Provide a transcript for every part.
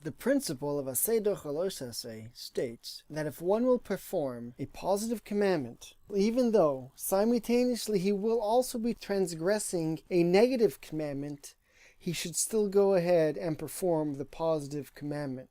The principle of Aseh Docheh Loh Ta'Aseh states that if one will perform a positive commandment, even though simultaneously he will also be transgressing a negative commandment, he should still go ahead and perform the positive commandment.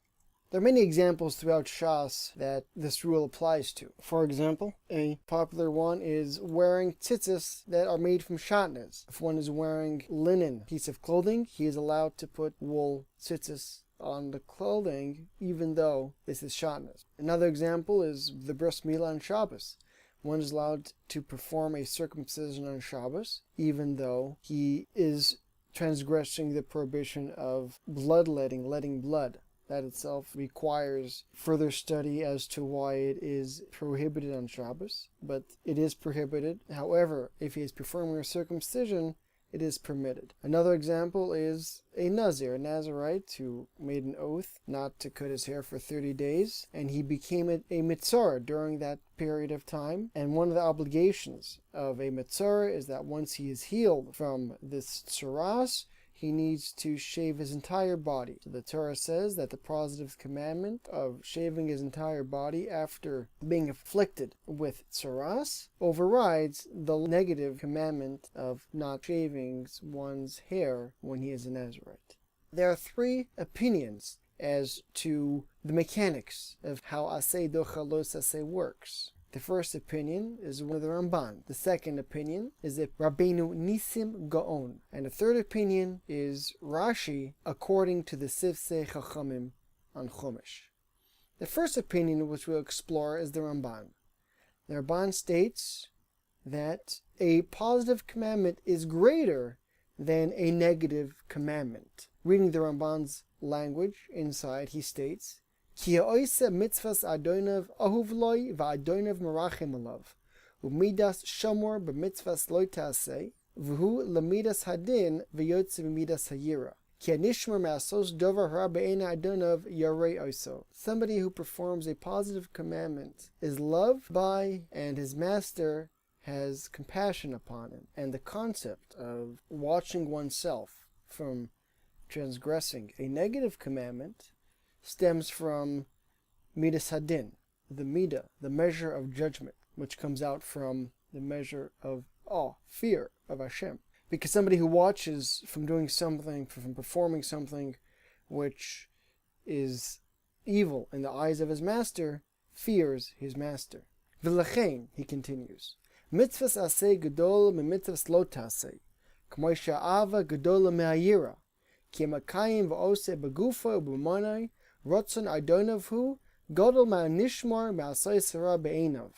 There are many examples throughout Shas that this rule applies to. For example, a popular one is wearing tzitzis that are made from shatnez. If one is wearing linen piece of clothing, he is allowed to put wool tzitzis on the clothing, even though this is shatnez. Another example is the bris milah on Shabbos. One is allowed to perform a circumcision on Shabbos, even though he is transgressing the prohibition of letting blood. That itself requires further study as to why it is prohibited on Shabbos, but it is prohibited. However, if he is performing a circumcision, it is permitted. Another example is a Nazir, a Nazirite who made an oath not to cut his hair for 30 days, and he became a Mitzvah during that period of time. And one of the obligations of a Mitzvah is that once he is healed from this tzuras, he needs to shave his entire body. So the Torah says that the positive commandment of shaving his entire body after being afflicted with tzuras overrides the negative commandment of not shaving one's hair when he is a Nazirite. There are three opinions as to the mechanics of how Aseh Docheh Loh Ta'Aseh works. The first opinion is one of the Ramban. The second opinion is the Rabbeinu Nisim Gaon. And the third opinion is Rashi according to the Sifsei Chachamim on Chumash. The first opinion which we'll explore is the Ramban. The Ramban states that a positive commandment is greater than a negative commandment. Reading the Ramban's language inside, he states, Ki ha'oise mitzvahs adonav ahuv loy va'adonav merachim alav, u'midas shamor b'mitzvahs lo ta'aseh, v'hu lemidas hadin v'yotze b'midas hayira. Ki ha'nishmor me'asos dover hara be'ena adonav yarei oso. Somebody who performs a positive commandment is loved by, and his master has compassion upon him. And the concept of watching oneself from transgressing a negative commandment stems from midas hadin, the midah, the measure of judgment, which comes out from the measure of awe, fear of Hashem. Because somebody who watches from doing something, from performing something which is evil in the eyes of his master, fears his master. V'lachein, he continues, mitzvahs aseh gedol me mitzvahs lo ta'aseh, k'moi sha'ava gedola me'ayira, ki emakayim v'oseh begufa u'b'monai, Rotzon Adonavhu, Godel Ma'nishmar Ma'asai Sarah Be'enav.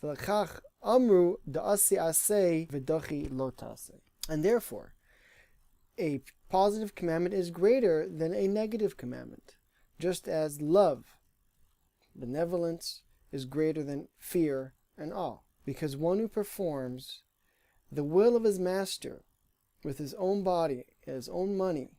V'lachach Amru Da'asi Aseh V'dochi Loh Ta'Aseh. And therefore, a positive commandment is greater than a negative commandment. Just as love, benevolence, is greater than fear and awe. Because one who performs the will of his master with his own body, his own money,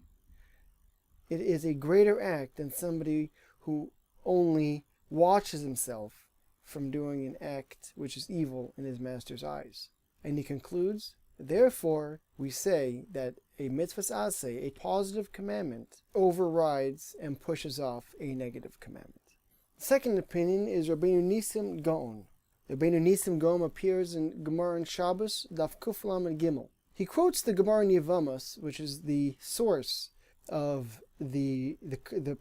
it is a greater act than somebody who only watches himself from doing an act which is evil in his master's eyes. And he concludes, therefore, we say that a mitzvahs aseh, a positive commandment, overrides and pushes off a negative commandment. The second opinion is Rabbeinu Nisim Gaon. Rabbeinu Nisim Gaon appears in Gemara and Shabbos, Daf Kuf Lamed Gimel. He quotes the Gemara in Yevamos, which is the source of the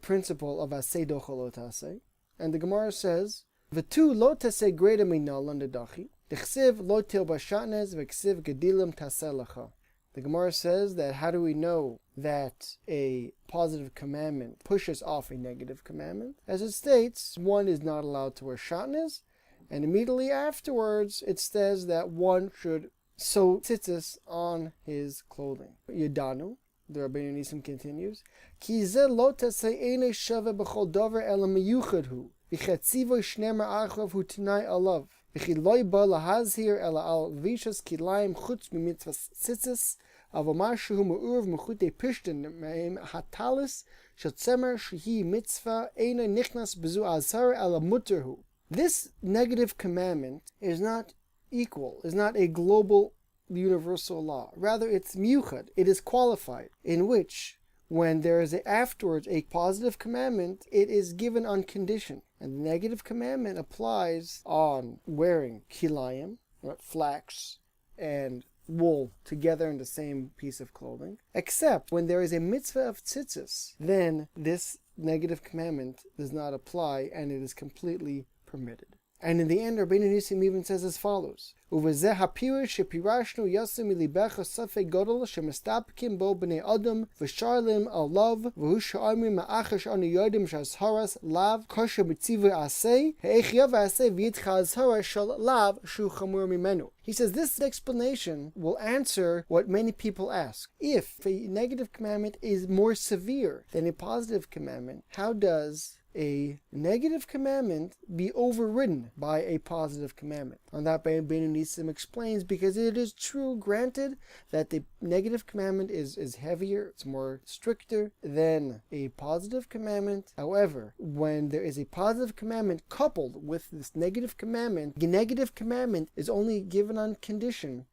principle of Aseh Docheh Loh Ta'Aseh, and the Gemara says, "V'tu lo taseh greater minal dachi, d'chsiv lo til bashatnez v'ksiv gedilim taseh lacha." The Gemara says that how do we know that a positive commandment pushes off a negative commandment? As it states, one is not allowed to wear shatnez, and immediately afterwards it says that one should sew tzitzis on his clothing. Yadanu. The Rabbeinu Nisim continues, Ki ze lo taseh einei shave b'chol dover ela miyuchad hu, v'chetzivoy shnemer achav hu t'nai alav, v'chi loy ba lahazhir ela al vishas kilayim chutz mimitzvas tzitzis, avomashu hu me'urv mechute pishten me'im hatalis, shatzemer shehi mitzvah einei nichnas bezu azhar ela mutter hu. This negative commandment is not equal, is not a global universal law. Rather, it's miyuchad, it is qualified, in which when there is afterwards a positive commandment, it is given on condition. And the negative commandment applies on wearing kilayim, flax, and wool together in the same piece of clothing. Except when there is a mitzvah of tzitzis, then this negative commandment does not apply and it is completely permitted. And in the end, Rabbeinu Nissim even says as follows: "Uvezeh hapirish shepirashnu yasim milibecha safei godol shemestapkim bo bnei adam v'sharlim al love v'hu sha'amri ma'achash anu yodim shazharas lav kosher mitzivu aseh he'echiyav aseh v'yitcha azharas shal lav shu chamur mimenu." He says this explanation will answer what many people ask. If a negative commandment is more severe than a positive commandment, how does a negative commandment be overridden by a positive commandment? On that, Rabbeinu Nissim explains, because it is true, granted, that the negative commandment is heavier, it's more stricter than a positive commandment. However, when there is a positive commandment coupled with this negative commandment, the negative commandment is only given on condition,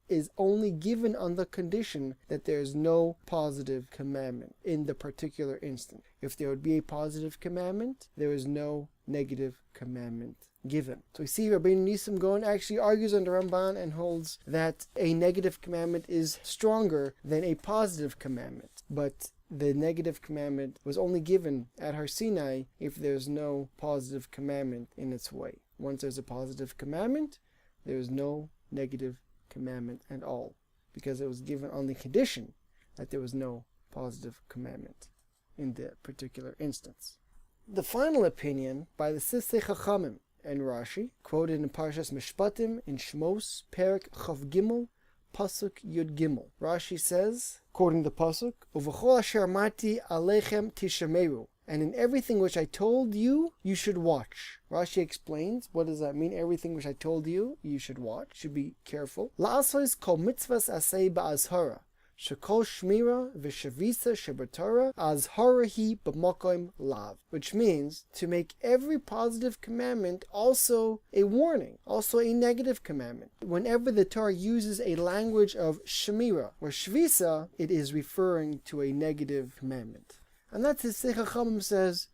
is only given on the condition that there is no positive commandment in the particular instant. If there would be a positive commandment, there is no negative commandment given. So we see Rabbeinu Nissim Gaon actually argues on the Ramban and holds that a negative commandment is stronger than a positive commandment. But the negative commandment was only given at Har Sinai if there's no positive commandment in its way. Once there's a positive commandment, there is no negative commandment at all, because it was given on the condition that there was no positive commandment in the particular instance. The final opinion by the Sisei Chachamim and Rashi, quoted in Parshas Mishpatim in Shmos, Perek Chav Gimel, Pasuk Yud Gimel. Rashi says, quoting the Pasuk, "Uv'chol asher amarti aleichem tishameru," and in everything which I told you, you should watch. Rashi explains, what does that mean? Everything which I told you, you should watch, should be careful. La'asos kol mitzvahs aseh ba'azhara, shekol shmira v'shavisa shebatorah azharahi b'makom lav. Which means to make every positive commandment also a warning, also a negative commandment. Whenever the Torah uses a language of shmira or shvisa, it is referring to a negative commandment. And that's his Sifrei Chachamim says,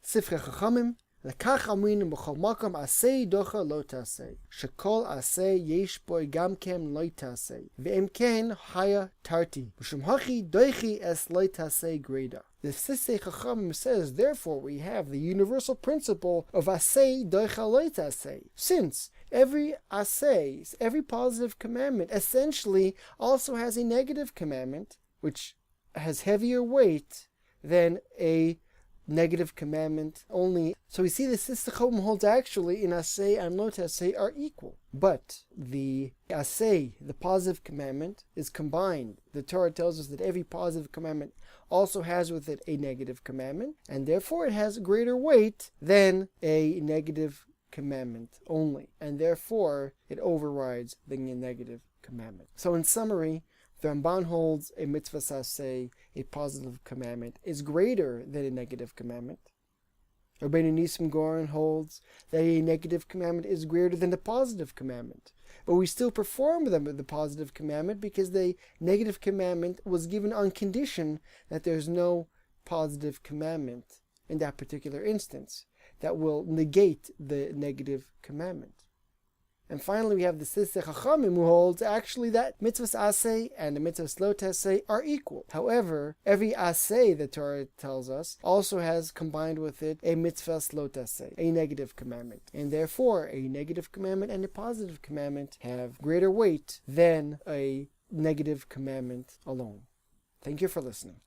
Sifrei Chachamim, Lekach amrinim b'chol makom Aseh Docheh Loh Ta'Aseh, shekol Aseh yesh boi gam kem lo ta'aseh, ve'em ken haya tarti, v'shum hachi doichi es lo ta'aseh greda. The Sifrei Chachamim says, therefore we have the universal principle of Aseh Docheh Loh Ta'Aseh. Since every Aseh, every positive commandment, essentially also has a negative commandment, which has heavier weight than a negative commandment only. So we see the Sifrei Chachamim holds actually in Aseh and Lo Ta'aseh are equal. But the Aseh, the positive commandment, is combined. The Torah tells us that every positive commandment also has with it a negative commandment, and therefore it has greater weight than a negative commandment only. And therefore it overrides the negative commandment. So in summary, the Ramban holds a mitzvah aseh, a positive commandment, is greater than a negative commandment. Rabbeinu Nissim Gaon holds that a negative commandment is greater than the positive commandment. But we still perform the positive commandment because the negative commandment was given on condition that there's no positive commandment in that particular instance that will negate the negative commandment. And finally, we have the Sifrei Chachamim who holds actually that mitzvahs aseh and the mitzvahs lo ta'aseh are equal. However, every aseh, the Torah tells us, also has combined with it a mitzvahs lo ta'aseh, a negative commandment. And therefore, a negative commandment and a positive commandment have greater weight than a negative commandment alone. Thank you for listening.